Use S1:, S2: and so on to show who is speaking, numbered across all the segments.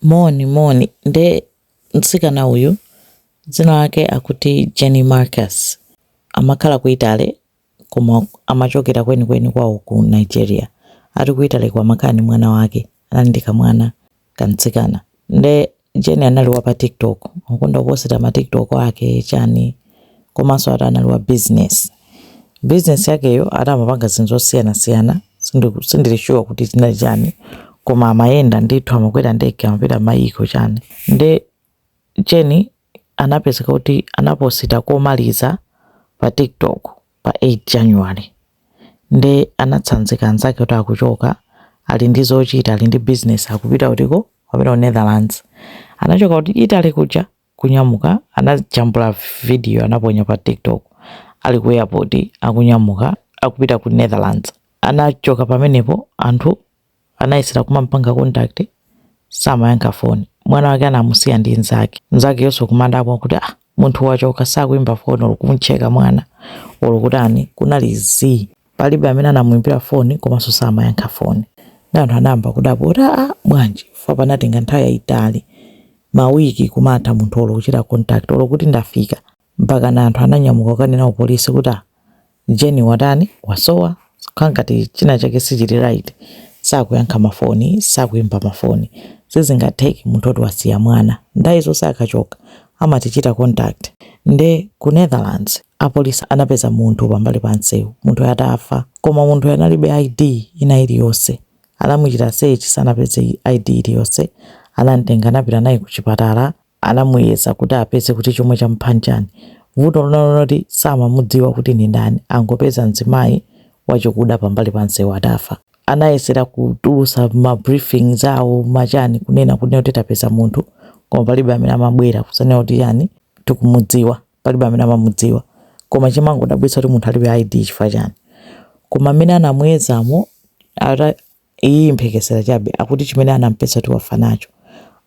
S1: Moni nde mtsikana uyu dzina lake akuti Jenny Marcus amakhala ku Italy koma amachokera kwenikweni kwawo ku Nigeria. Ari ku Italy kwa makani mwana wake anandika mwana kamtsikana. Nde Jenny anali wa pa TikTok ukunda kuposita ma TikTok ake chani komanso anali wa business yakeyo amapanga zinthu zosiyana sindili sure kuti zinali chani koma amayenda ndithu amakwera ndege amapita mayiko chani. Nde Jenny anapezeka kuti anaposita komaliza pa TikTok pa 8 January. Nde anatsanzika anzake kuti akuchoka ali ndi zochita ali ndi business akupita kutiko wapita ku Netherlands. Anachoka kuti Italy kuja kunyamuka anajambula video anaponya pa TikTok ali ku airport akunyamuka akupita ku Netherlands. Anachoka pamenepo anthu anayesera kumampanga contact samayankha phone. Mwana wake anamusiya ndi nzake yonso kumandapo kuti munthu wachoka sakuimba phone olokumcheka mwana olokutani kunali palibe amene anamuimbira phone komanso samayankha phone. Ndi anthu anamba kudabora bwanji fa panatenga nthawi yayitali mawiki kumatha munthu olokuchita contact olokuti ndafika mpaka na anthu ananyamuka kanena polisi kuti Jenny watani wasowa kankati china chake sichili right sakuyankha mafoni sakuimba mafoni sizingatheke munthu oti wasiya mwana. Ndaizo sakachoka amatichita contact. Nde ku Netherlands apolisi anapeza munthu pambali pa msewu munthu atafa koma munthu analibe ID ina iliyonse. Anamuchita search sanapeze ID iliyonse anamtenga anapita naye ku chipatala anamuyesa kuti apeze kuti chomwe champhanjani. Vuto lonaloti samamudziwa kuti ni ndani angopeza mzimayi wachikuda pambali pa msewu atafa. Anayesera kutulusa ma briefing zawo machani kunena kuti tapeza munthu koma palibe amene amabwera kusana kuti yani tikumudziwa palibe amene amamudziwa koma chimango dabwisa kuti munthu alibe ID chifukwa chani. Koma amene anamuyezamo iyi mphekesera chabe akuti chimene anampesa kuti wafa nacho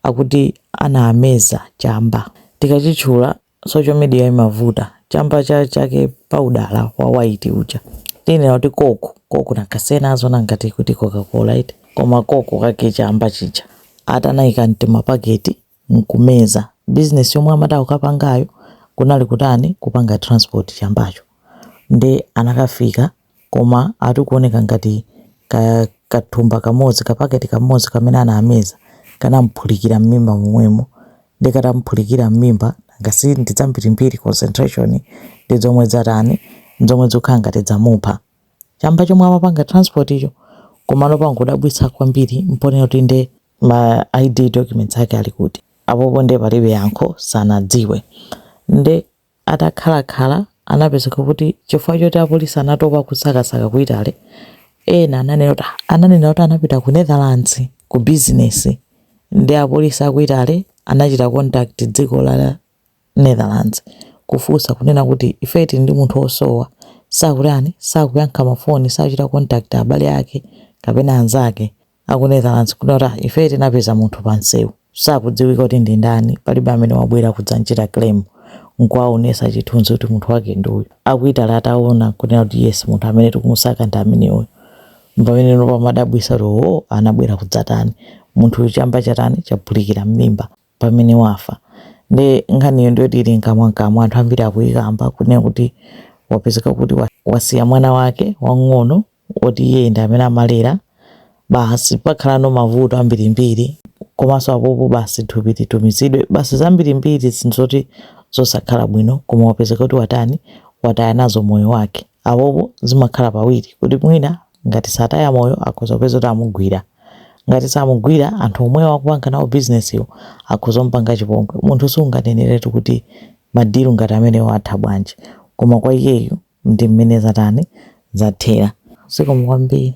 S1: akuti anaameza chamba. Tikachitchula social media imavuta chamba chake paudala wa white uja tine kuti koko nakasena azona ngati kuti Coca-Cola ite koma koko kake chamba chicha atanayika mtima paketi nkumeza. Business yomwe amadawo kapangayo kunali kutani kupanga transport chambacho. Nde anakafika koma atikuoneka ngati kathumba kamodzi kapaketi kamodzi kamene anaameza kanamuphulikira mmimba momwemo. Nde katamuphulikira mmimba ngasi ndidzambirimbiri concentration ndi zomwe zatani zomwe zokhala ngati zamupha. Chamba chomwe amapanga transport icho koma lopanga kudabwitsa kwambiri mponera kuti nde ma ID documents ake ali kuti apopo nde palibe yankho sanadziwe. Nde atakhalakhala anapezeka kuti chifukwa choti apolisi anatopa kusakasaka ku Italy ena ananena kuti anapita ku Netherlands ku business. Nde apolisi aku Italy anachita contact dziko la Netherlands kufusa kunena kuti ifeti ndi munthu osowa sakulani sakuyankha mafoni sachita contact abale ake kapena anzake aku Netherlands kunena ifeti napeza munthu pa msewu sakudziwika kuti ndi ndani palibe amene wabwera kudzanchita claim nkwaonesa chithunzi kuti munthu wake ndi uyu. Aku Italy ataona kunena kuti yes munthu amene tikumusaka ndi amene uyu pamene nopa madabwisa roho anabwera kudzatani munthu chamba chatani chaphulikira mmimba pamene wafa. Nde nkhaniyo ndiyo tili nkamwa anthu ambiri akuyikamba kunena kuti wapezeka kuti wasiya mwana wake wang'ono oti iye ndi amene amalera basi pakhala no mavuto ambirimbiri komanso apopo basi thupi litumizidwe basi zambirimbiri zinthu zosakhala bwino koma wapezeka kuti wataya nazo moyo wake. Apopo zimakhala pawiri kuti mwina ngati sataya moyo akhoza kupeza kuti amugwira ngati samugwira anthu omwe wakupanga nawo business yo akhoza mpanga chipongwe. Munthu sunganeneretu kuti madiru ngati amene watha bwanji koma kwa iyeyo ndi mmene zathera. Siko kwambiri.